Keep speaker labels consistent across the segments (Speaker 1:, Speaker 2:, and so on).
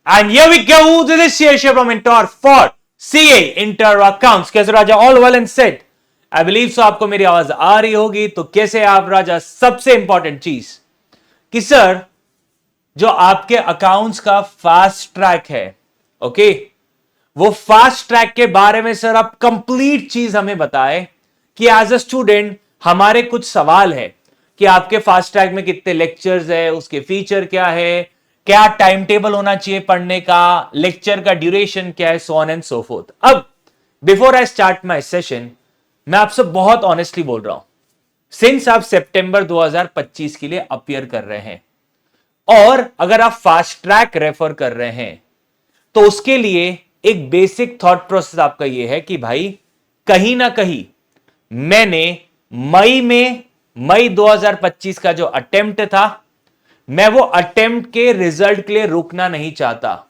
Speaker 1: And here we go. This is Shesha from Inter for CA Inter Accounts. कैसे राजा? All well and set. I believe so. आपको मेरी आवाज आ रही होगी. तो कैसे आप राजा? सबसे इंपॉर्टेंट चीज कि सर जो आपके अकाउंट्स का फास्ट ट्रैक है, ओके, वो फास्ट ट्रैक के बारे में सर आप कंप्लीट चीज हमें बताएं कि एज अ स्टूडेंट हमारे कुछ सवाल है कि आपके फास्ट ट्रैक में कितने लेक्चर्स है, उसके फीचर क्या है, क्या टाइम टेबल होना चाहिए पढ़ने का, लेक्चर का ड्यूरेशन क्या है, so on and so forth. अब before I start my session, मैं आपसे बहुत ऑनेस्टली बोल रहा हूं, सिंस आप सितंबर 2025 के लिए अपीयर कर रहे हैं और अगर आप फास्ट ट्रैक रेफर कर रहे हैं तो उसके लिए एक बेसिक थॉट प्रोसेस आपका यह है कि भाई कहीं ना कहीं मैंने मई 2025 का जो अटेम्प्ट था, मैं वो अटेम्प्ट के रिजल्ट के लिए रुकना नहीं चाहता।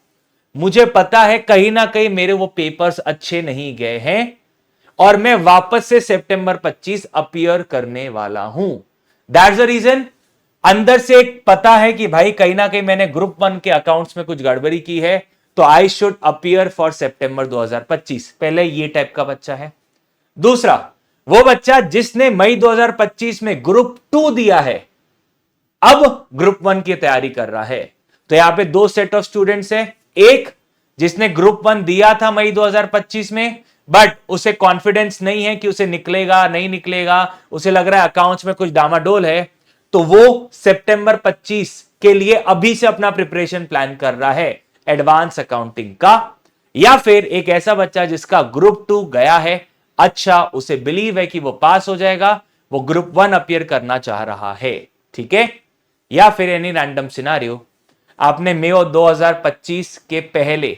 Speaker 1: मुझे पता है कहीं ना कहीं मेरे वो पेपर्स अच्छे नहीं गए हैं और मैं वापस से सितंबर 25 अपीयर करने वाला हूं। That's the reason. अंदर से एक पता है कि भाई कहीं ना कहीं मैंने ग्रुप 1 के अकाउंट्स में कुछ गड़बड़ी की है, तो आई शुड अपीयर फॉर सितंबर 2025। पहले ये टाइप का बच्चा है। दूसरा, वो बच्चा जिसने मई 2025 में ग्रुप 2 दिया है, अब ग्रुप 1 की तैयारी कर रहा है। तो यहां पे दो सेट ऑफ स्टूडेंट्स हैं। एक जिसने ग्रुप 1 दिया था मई 2025 में, बट उसे कॉन्फिडेंस नहीं है कि उसे निकलेगा नहीं निकलेगा, उसे लग रहा है अकाउंट्स में कुछ डामाडोल है, तो वो सितंबर 25 के लिए अभी से अपना प्रिपरेशन प्लान कर रहा है एडवांस अकाउंटिंग का। या फिर एक ऐसा बच्चा जिसका ग्रुप 2 गया है, अच्छा उसे बिलीव है कि वो पास हो जाएगा, वो ग्रुप 1 अपीयर करना चाह रहा है, ठीक है। या फिर एनी रैंडम सिनारियो, आपने मई 2025 के पहले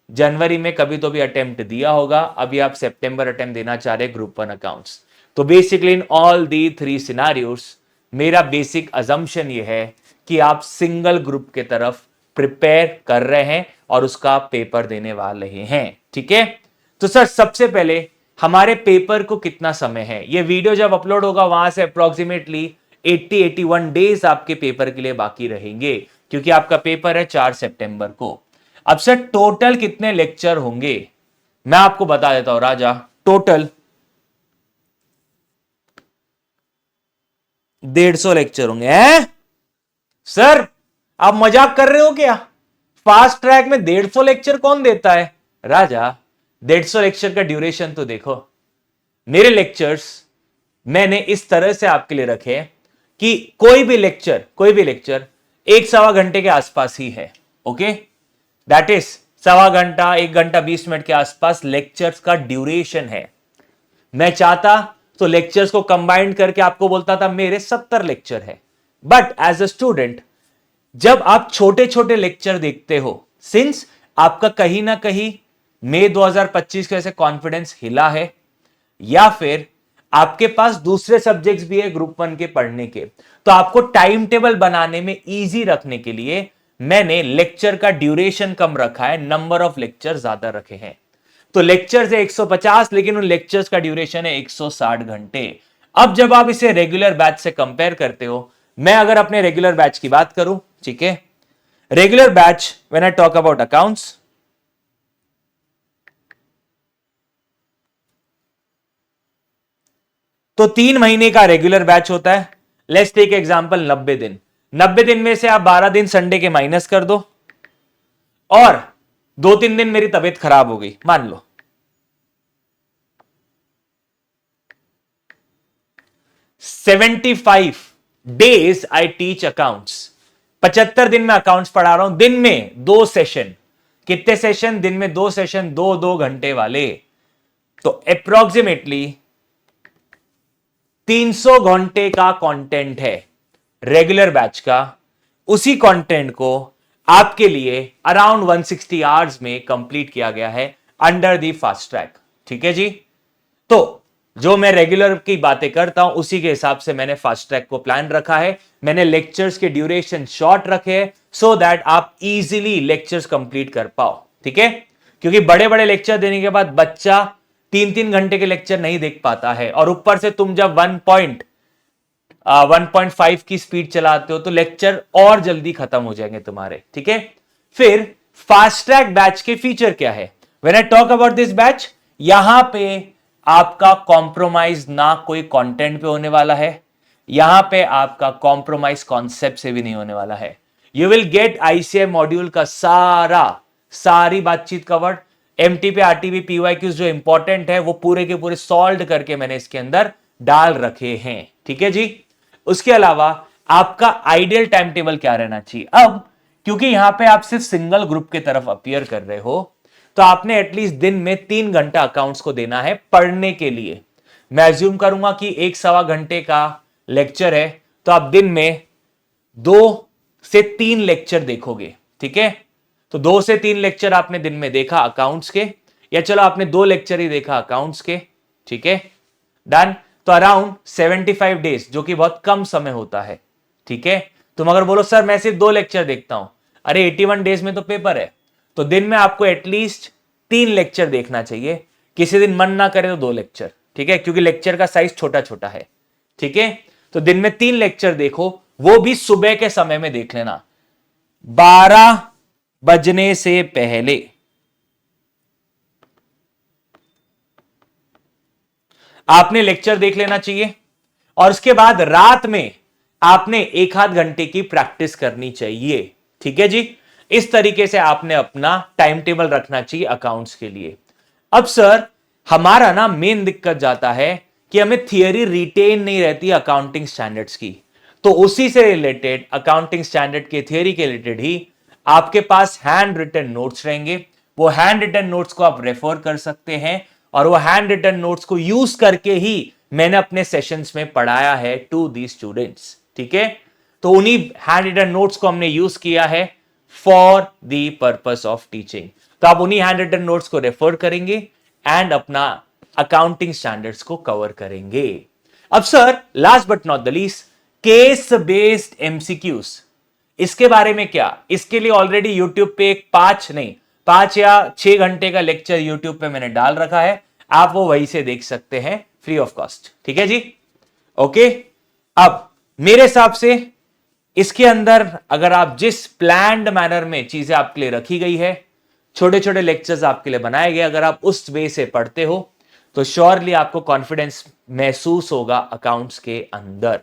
Speaker 1: जनवरी में कभी तो भी अटेम्प्ट दिया होगा, अभी आप सितंबर अटेम्प्ट देना चाह रहे ग्रुप 1 अकाउंट्स। तो basically in all the 3 scenarios मेरा बेसिक अजम्पशन ये है कि आप सिंगल ग्रुप के तरफ प्रिपेयर कर रहे हैं और उसका पेपर देने वाले हैं, ठीक है। तो सर सबसे पहले हमारे पेपर को कितना समय है? ये वीडियो जब अपलोड होगा वहां से अप्रोक्सीमेटली 81 डेज आपके पेपर के लिए बाकी रहेंगे, क्योंकि आपका पेपर है 4 सितंबर को। अब सर टोटल कितने लेक्चर होंगे मैं आपको बता देता हूं राजा। टोटल 150 लेक्चर होंगे। सर आप मजाक कर रहे हो क्या? फास्ट ट्रैक में 150 लेक्चर कौन देता है राजा? 150 लेक्चर का ड्यूरेशन तो देखो। मेरे लेक्चर्स मैंने इस तरह से आपके लिए रखे कि कोई भी लेक्चर 1-1.25 घंटे के आसपास ही है, ओके। दैट इज 1.25 घंटा 1 घंटा 20 मिनट के आसपास लेक्चर्स का ड्यूरेशन है। मैं चाहता तो लेक्चर्स को कंबाइंड करके आपको बोलता था मेरे 70 लेक्चर है, बट एज अ स्टूडेंट जब आप छोटे छोटे लेक्चर देखते हो, सिंस आपका कहीं ना कहीं मई 2025 के वजह से कॉन्फिडेंस हिला है, या फिर आपके पास दूसरे सब्जेक्ट्स भी है ग्रुप 1 के पढ़ने के, तो आपको टाइम टेबल बनाने में इजी रखने के लिए मैंने लेक्चर का ड्यूरेशन कम रखा है, नंबर ऑफ लेक्चर ज्यादा रखे हैं। तो लेक्चर्स है 150, लेकिन उन लेक्चर्स का ड्यूरेशन है 160 घंटे। अब जब आप इसे रेगुलर बैच से कंपेयर करते हो, मैं अगर अपने रेगुलर बैच की बात करूं, ठीक है, regular batch when I talk about accounts, तो 3 महीने का रेगुलर बैच होता है। लेट्स टेक एग्जांपल 90 दिन। 90 दिन में से आप 12 दिन संडे के माइनस कर दो और 2-3 दिन मेरी तबीयत खराब हो गई, मान लो, 75 डेज आई टीच अकाउंट्स। 75 दिन में अकाउंट्स पढ़ा रहा हूं, दिन में 2 सेशन। कितने सेशन? दिन में 2 सेशन, 2-2 घंटे वाले। तो अप्रोक्सीमेटली 300 घंटे का कंटेंट है रेगुलर बैच का। उसी कंटेंट को आपके लिए अराउंड 160 आवर्स में कंप्लीट किया गया है अंडर दी फास्ट ट्रैक, ठीक है जी। तो जो मैं रेगुलर की बातें करता हूं उसी के हिसाब से मैंने फास्ट ट्रैक को प्लान रखा है। मैंने लेक्चर्स के ड्यूरेशन शॉर्ट रखे हैं सो दैट आप इजीली लेक्चर्स कंप्लीट कर पाओ, ठीक है। क्योंकि बड़े बड़े लेक्चर देने के बाद बच्चा 3-3 घंटे के लेक्चर नहीं देख पाता है, और ऊपर से तुम जब 1.5 की स्पीड चलाते हो तो लेक्चर और जल्दी खत्म हो जाएंगे तुम्हारे, ठीक है। फिर फास्ट ट्रैक बैच के फीचर क्या है? When I talk about this batch, यहां पे आपका कॉम्प्रोमाइज ना कोई कंटेंट पे होने वाला है, यहां पे आपका कॉम्प्रोमाइज कॉन्सेप्ट से भी नहीं होने वाला है। You will get ICI module का सारी बातचीत कवर्ड। एमटीपी, आरटीपी, पीवाईक्यूज जो इंपॉर्टेंट है वो पूरे के पूरे सॉल्व करके मैंने इसके अंदर डाल रखे हैं। ठीक है जी। उसके अलावा आपका आइडियल टाइम टेबल क्या रहना चाहिए? अब क्योंकि यहां पे आप सिर्फ सिंगल ग्रुप की तरफ अपीयर कर रहे हो, तो आपने एटलीस्ट दिन में 3 घंटा अकाउंट्स को देना है पढ़ने के लिए। मैं अज्यूम करूंगा कि 1-1.25 घंटे का लेक्चर है, तो आप दिन में 2 से 3 लेक्चर देखोगे। ठीक है, तो 2 से 3 लेक्चर आपने दिन में देखा अकाउंट्स के, या चलो आपने 2 लेक्चर ही देखा अकाउंट्स के। ठीक है, डन। तो अराउंड 75 डेज, जो कि बहुत कम समय होता है। ठीक है, तुम अगर बोलो सर मैं सिर्फ 2 लेक्चर देखता हूं, अरे 81 डेज में तो पेपर है, तो दिन में आपको एटलीस्ट 3 लेक्चर देखना चाहिए। किसी दिन मन ना करे तो 2 लेक्चर। ठीक है, क्योंकि लेक्चर का साइज छोटा छोटा है। ठीक है, तो दिन में 3 लेक्चर देखो, वो भी सुबह के समय में देख लेना, 12 बजने से पहले। आपने लेक्चर देख लेना चाहिए, और उसके बाद रात में आपने 1-8 घंटे की प्रैक्टिस करनी चाहिए। ठीक है जी, इस तरीके से आपने अपना टाइम टेबल रखना चाहिए अकाउंट्स के लिए। अब सर हमारा ना मेन दिक्कत जाता है कि हमें थियरी रिटेन नहीं रहती अकाउंटिंग स्टैंडर्ड्स की, तो उसी से रिलेटेड अकाउंटिंग स्टैंडर्ड के थियरी के रिलेटेड ही आपके पास हैंड रिटन नोट्स रहेंगे। वो हैंड रिटन नोट्स को आप रेफर कर सकते हैं, और वो हैंड रिटन नोट्स को यूज करके ही मैंने अपने सेशंस में पढ़ाया है टू दी स्टूडेंट्स। ठीक है, तो उन्हीं हैंड रिटन नोट्स को हमने यूज किया है for the purpose of teaching. तो आप उन्हीं हैंड रिटन नोट्स को रेफर करेंगे एंड अपना अकाउंटिंग स्टैंडर्ड्स को कवर करेंगे। अब sir last but not the least, case based MCQs, इसके बारे में क्या? इसके लिए ऑलरेडी यूट्यूब पे एक 5 या 6 घंटे का लेक्चर यूट्यूब पे मैंने डाल रखा है, आप वो वहीं से देख सकते हैं फ्री ऑफ कॉस्ट। ठीक है जी, ओके। अब मेरे हिसाब से इसके अंदर अगर आप जिस प्लान्ड मैनर में चीजें आपके लिए रखी गई है, छोटे छोटे लेक्चर्स आपके लिए बनाए गए, अगर आप उस वे से पढ़ते हो तो श्योरली आपको कॉन्फिडेंस महसूस होगा अकाउंट्स के अंदर।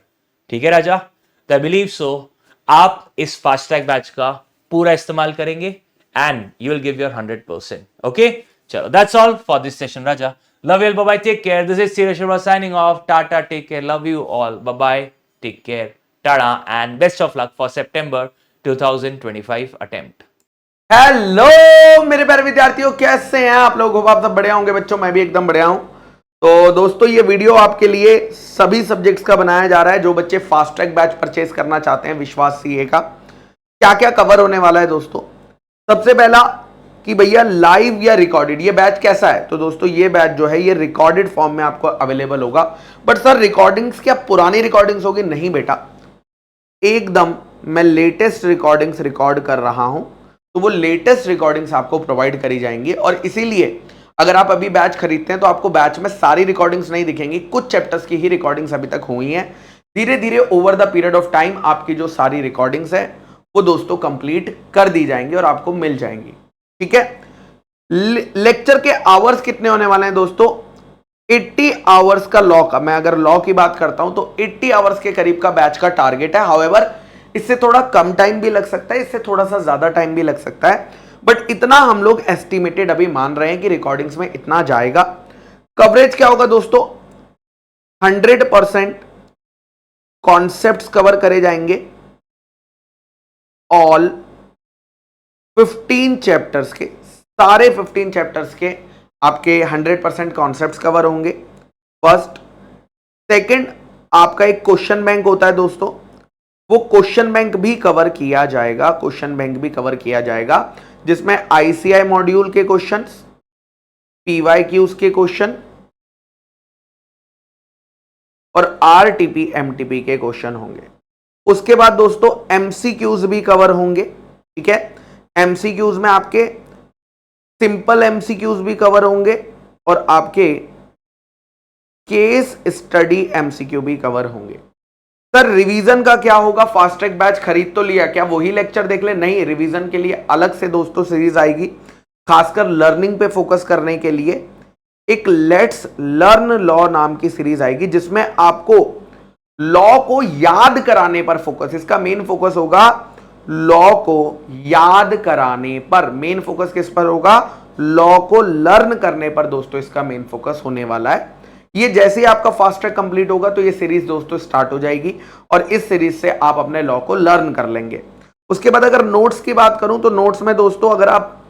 Speaker 1: ठीक है राजा, तो आई बिलीव सो आप इस फास्ट ट्रैक बैच का पूरा इस्तेमाल करेंगे and you will give your 100%। Okay, चलो that's all for this session राजा। Love you, bye bye, take care. This is Seeraj Sharma signing off. Tata, take care, love you all, bye bye, take care, tata and best of luck for सितंबर 2025 attempt.
Speaker 2: Hello मेरे प्यारे विद्यार्थियों, कैसे हैं आप लोग? Hope आप सब बढ़िया होंगे बच्चों, मैं भी एकदम बढ़िया हूं। तो दोस्तों ये वीडियो आपके लिए सभी सब्जेक्ट्स का बनाया जा रहा है। जो बच्चे फास्ट ट्रैक बैच परचेज करना चाहते हैं विश्वास सीए का, क्या क्या कवर होने वाला है दोस्तों। सबसे पहला कि भैया लाइव या रिकॉर्डेड ये बैच कैसा है। तो दोस्तों ये बैच जो है ये रिकॉर्डेड फॉर्म में आपको अवेलेबल होगा। बट सर रिकॉर्डिंग्स क्या पुरानी रिकॉर्डिंग्स होगी? नहीं बेटा, एकदम मैं लेटेस्ट रिकॉर्डिंग्स रिकॉर्ड कर रहा हूं, तो वो लेटेस्ट रिकॉर्डिंग्स आपको प्रोवाइड करी जाएंगी। और इसीलिए अगर आप अभी बैच खरीदते हैं तो आपको बैच में सारी रिकॉर्डिंग्स नहीं दिखेंगी, कुछ चैप्टर्स की ही रिकॉर्डिंग्स अभी तक हुई हैं। धीरे धीरे over the period of time आपकी जो सारी रिकॉर्डिंग्स है वो दोस्तों कंप्लीट कर दी जाएंगी और आपको मिल जाएंगी। ठीक है, लेक्चर के आवर्स कितने होने वाले हैं दोस्तों? 80 आवर्स का लॉ का, मैं अगर लॉ की बात करता हूं तो 80 आवर्स के करीब का बैच का टारगेट है। हाउएवर इससे थोड़ा कम टाइम भी लग सकता है, इससे थोड़ा सा ज्यादा टाइम भी लग सकता है, बट इतना हम लोग एस्टिमेटेड अभी मान रहे हैं कि रिकॉर्डिंग्स में इतना जाएगा। कवरेज क्या होगा दोस्तों? 100% कॉन्सेप्ट्स कवर करे जाएंगे। ऑल 15 चैप्टर्स के, सारे 15 चैप्टर्स के आपके 100% कॉन्सेप्ट्स कवर होंगे। फर्स्ट, सेकंड, आपका एक क्वेश्चन बैंक होता है दोस्तों, वो क्वेश्चन बैंक भी कवर किया जाएगा। क्वेश्चन बैंक भी कवर किया जाएगा जिसमें आईसीआई मॉड्यूल के क्वेश्चंस, पीवाईक्यूज के क्वेश्चन और आरटीपी एमटीपी के क्वेश्चन होंगे। उसके बाद दोस्तों एमसीक्यूज भी कवर होंगे। ठीक है, एमसीक्यूज में आपके सिंपल एमसीक्यूज भी कवर होंगे और आपके केस स्टडी एमसीक्यू भी कवर होंगे। सर रिवीजन का क्या होगा? फास्ट ट्रैक बैच खरीद तो लिया, क्या वही लेक्चर देख ले? नहीं, रिवीजन के लिए अलग से दोस्तों सीरीज आएगी, खासकर लर्निंग पे फोकस करने के लिए एक लेट्स लर्न लॉ नाम की सीरीज आएगी, जिसमें आपको लॉ को याद कराने पर फोकस, इसका मेन फोकस होगा लॉ को याद कराने पर। मेन फोकस किस पर होगा? लॉ को लर्न करने पर दोस्तों इसका मेन फोकस होने वाला है। ये जैसे ही आपका फास्ट ट्रैक कंप्लीट होगा तो ये सीरीज दोस्तों स्टार्ट हो जाएगी और इस सीरीज से आप अपने लॉ को लर्न कर लेंगे। उसके बाद अगर नोट्स की बात करूं तो नोट्स में दोस्तों अगर आप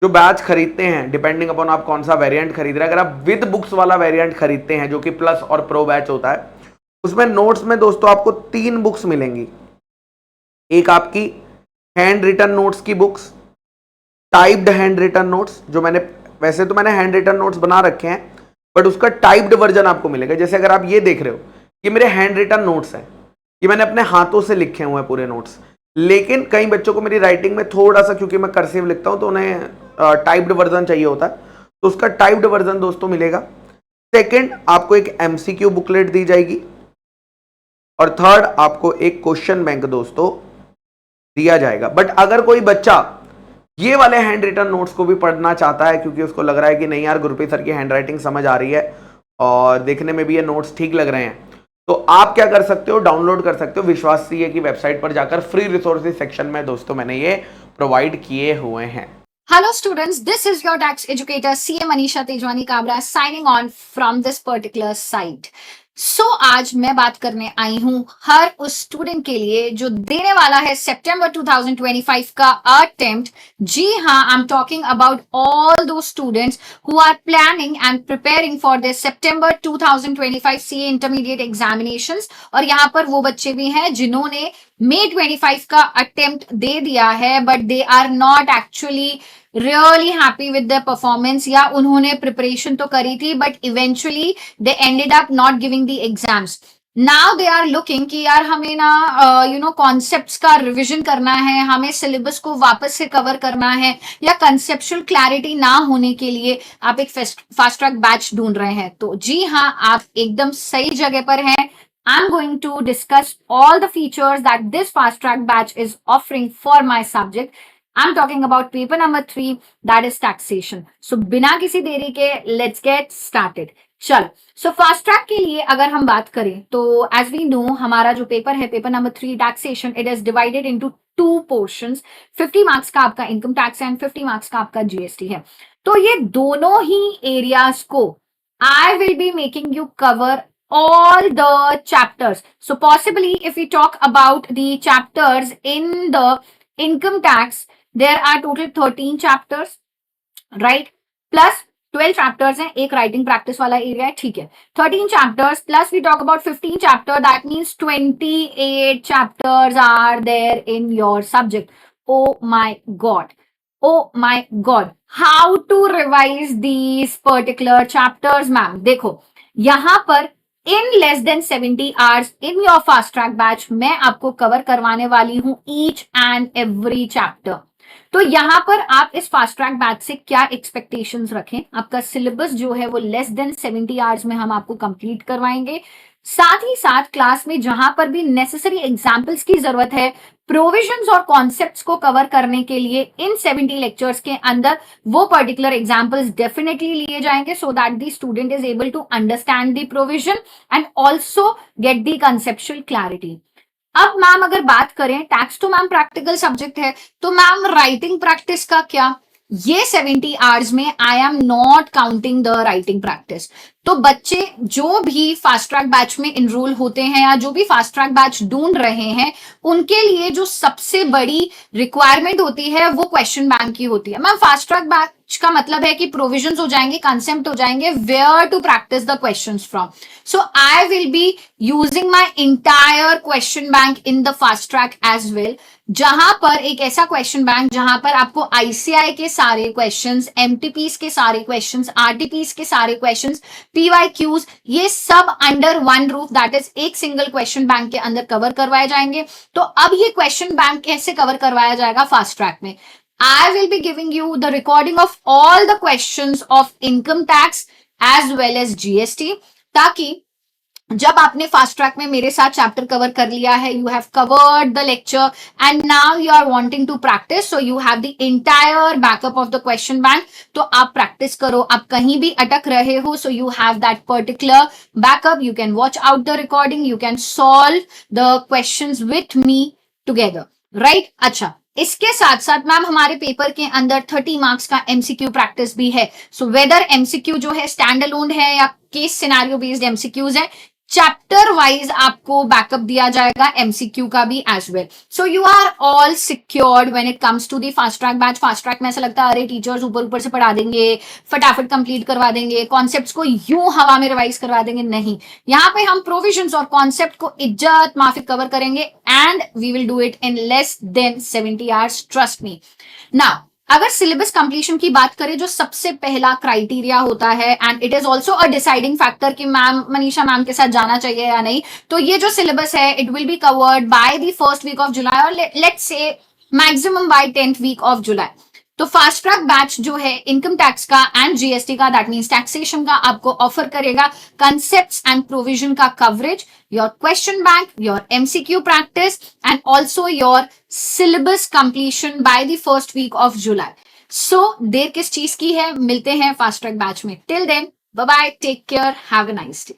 Speaker 2: जो बैच खरीदते हैं, डिपेंडिंग अपॉन आप कौन सा वेरिएंट खरीद रहे हैं, अगर आप विद बुक्स वाला वेरिएंट खरीदते हैं जो कि प्लस और प्रो बैच होता है, उसमें नोट्स में दोस्तों आपको 3 बुक्स मिलेंगी। एक आपकी हैंड रिटन नोट्स की books, typed handwritten notes, जो मैंने वैसे तो मैंने हैंड रिटन नोट्स बना रखे हैं बट उसका टाइप्ड वर्जन आपको मिलेगा। जैसे अगर आप ये देख रहे हो, ये मेरे हैंड रिटन नोट्स हैं, ये मैंने अपने हाथों से लिखे हुए हैं पूरे नोट्स, लेकिन कई बच्चों को मेरी राइटिंग में थोड़ा सा, क्योंकि मैं कर्सिव लिखता हूं तो उन्हें टाइप्ड वर्जन चाहिए होता है, तो उसका टाइप्ड वर्जन दोस्तों मिलेगा। सेकंड, आपको एक एमसीक्यू बुकलेट दी जाएगी और थर्ड, आपको एक क्वेश्चन बैंक दोस्तों दिया जाएगा। बट अगर कोई बच्चा ये वाले हैंड रिटन नोट्स को भी पढ़ना चाहता है, क्योंकि उसको लग रहा है कि नहीं यार गुरप्रीत सर की हैंड राइटिंग समझ आ रही है और देखने में भी ये नोट्स ठीक लग रहे हैं, तो आप क्या कर सकते हो? डाउनलोड कर सकते हो विश्वास सीए की वेबसाइट पर जाकर। फ्री रिसोर्सेज सेक्शन में दोस्तों मैंने ये प्रोवाइड किए हुए हैं।
Speaker 3: Hello students, this is your tax educator CA Manisha Tejwani Kabra signing on from this particular site. So आज मैं बात करने आई हूँ हर उस स्टूडेंट के लिए जो देने वाला है सितंबर 2025 का अटेम्प्ट। जी हाँ, I am talking about all those students who are planning and preparing for the सितंबर 2025 सीए इंटरमीडिएट एग्जामिनेशंस। और यहाँ पर वो बच्चे भी हैं जिन्होंने मई 25 का अटेम्प्ट दे दिया है but they are not actually really happy with the performance, या उन्होंने प्रिपरेशन तो करी थी but eventually they ended up not giving the exams. Now they are looking कि यार हमें ना कॉन्सेप्ट्स का रिविजन करना है, हमें सिलेबस को वापस से कवर करना है, या कंसेप्चुअल क्लैरिटी ना होने के लिए आप एक फास्ट ट्रैक बैच ढूंढ रहे हैं। तो जी हाँ, आप एकदम सही जगह पर हैं। I'm going to discuss all the features that this fast track batch is offering for my subject. I'm talking about paper number 3, that is taxation. So बिना किसी देरी के let's get started. चल, so fast track के लिए अगर हम बात करें तो as we know हमारा जो पेपर है, paper number 3 taxation, it is divided into 2 portions. 50 marks का आपका इनकम टैक्स है एंड 50 मार्क्स का आपका जीएसटी है। तो ये दोनों ही एरियाज को I will be making you cover all the chapters. So possibly if we talk about the chapters in the income tax, there are total 13 chapters, right? Plus 12 chapters हैं, एक writing practice वाला area है, ठीक है। 13 chapters plus we talk about 15 chapter, that means 28 chapters are there in your subject. Oh my God. Oh my God. How to revise these particular chapters, ma'am? देखो, यहाँ पर in less than 70 hours in your fast track batch मैं आपको cover करवाने वाली हूं each and every chapter। तो यहाँ पर आप इस फास्ट ट्रैक बैच से क्या एक्सपेक्टेशंस रखें? आपका सिलेबस जो है वो लेस देन 70 आवर्स में हम आपको कंप्लीट करवाएंगे। साथ ही साथ क्लास में जहां पर भी नेसेसरी एग्जाम्पल्स की जरूरत है, प्रोविजंस और कॉन्सेप्ट्स को कवर करने के लिए इन 70 लेक्चर्स के अंदर वो पर्टिकुलर एग्जाम्पल्स डेफिनेटली लिए जाएंगे so that the student is able to understand the provision and also get the conceptual clarity. अब मैम अगर बात करें, टैक्स तो मैम प्रैक्टिकल सब्जेक्ट है, तो मैम राइटिंग प्रैक्टिस का क्या? ये 70 आवर्स में I am not counting the writing practice. तो बच्चे जो भी फास्ट ट्रैक बैच में इनरोल होते हैं या जो भी फास्ट ट्रैक बैच ढूंढ रहे हैं, उनके लिए जो सबसे बड़ी रिक्वायरमेंट होती है वो क्वेश्चन बैंक की होती है। मैम फास्ट ट्रैक बैच का मतलब है कि प्रोविजंस हो जाएंगे, कंसेप्ट हो जाएंगे, where to practice the questions from. So I will be using my entire question bank in the fast track as well, जहां पर एक ऐसा क्वेश्चन बैंक जहां पर आपको आईसीआई के सारे क्वेश्चंस, एमटीपीस के सारे क्वेश्चंस, आरटीपीस के सारे क्वेश्चंस, पीवाईक्यूज, ये सब under one roof, that is एक सिंगल क्वेश्चन बैंक के अंदर कवर करवाए जाएंगे। तो अब ये क्वेश्चन बैंक कैसे कवर करवाया जाएगा फास्ट ट्रैक में? I will be giving you the recording of all the questions of income tax as well as GST, ताकि जब आपने फास्ट ट्रैक में मेरे साथ चैप्टर कवर कर लिया है, you have covered the lecture and now you are wanting to practice, so you have the entire backup of the question bank, तो आप प्रैक्टिस करो. आप कहीं भी अटक रहे हो, सो you have that particular backup, you can watch out the recording, you can solve the questions with me together, right. अच्छा, इसके साथ साथ मैम हमारे पेपर के अंदर 30 मार्क्स का एमसीक्यू प्रैक्टिस भी है. सो वेदर एमसीक्यू जो है स्टैंड अलोन है या केस सिनेरियो बेस्ड एमसीक्यूज है, चैप्टर वाइज आपको बैकअप दिया जाएगा एमसीक्यू का भी as well. So you are all secured when it comes to the fast track batch. Fast track में ऐसा लगता है अरे टीचर्स ऊपर ऊपर से पढ़ा देंगे, फटाफट कंप्लीट करवा देंगे, कॉन्सेप्ट्स को यूं हवा में रिवाइज करवा देंगे. नहीं, यहाँ पे हम प्रोविजंस और कॉन्सेप्ट को इज्जत माफिक कवर करेंगे and we will do it in less than 70 hours, trust me. Now अगर सिलेबस कंप्लीशन की बात करें, जो सबसे पहला क्राइटेरिया होता है and it is also a deciding factor कि मैम मनीषा मैम के साथ जाना चाहिए या नहीं, तो ये जो सिलेबस है it will be covered by the first week of July और let's say maximum by 10th week of July. तो फास्ट ट्रैक बैच जो है इनकम टैक्स का एंड जीएसटी का, दैट मीन्स टैक्सेशन का, आपको ऑफर करेगा कंसेप्ट्स एंड प्रोविजन का coverage, your question bank, your MCQ practice and also your syllabus completion by the first week of July. So देर किस चीज की है, मिलते हैं फास्ट ट्रैक बैच में. Till then bye bye, take care, have a nice day.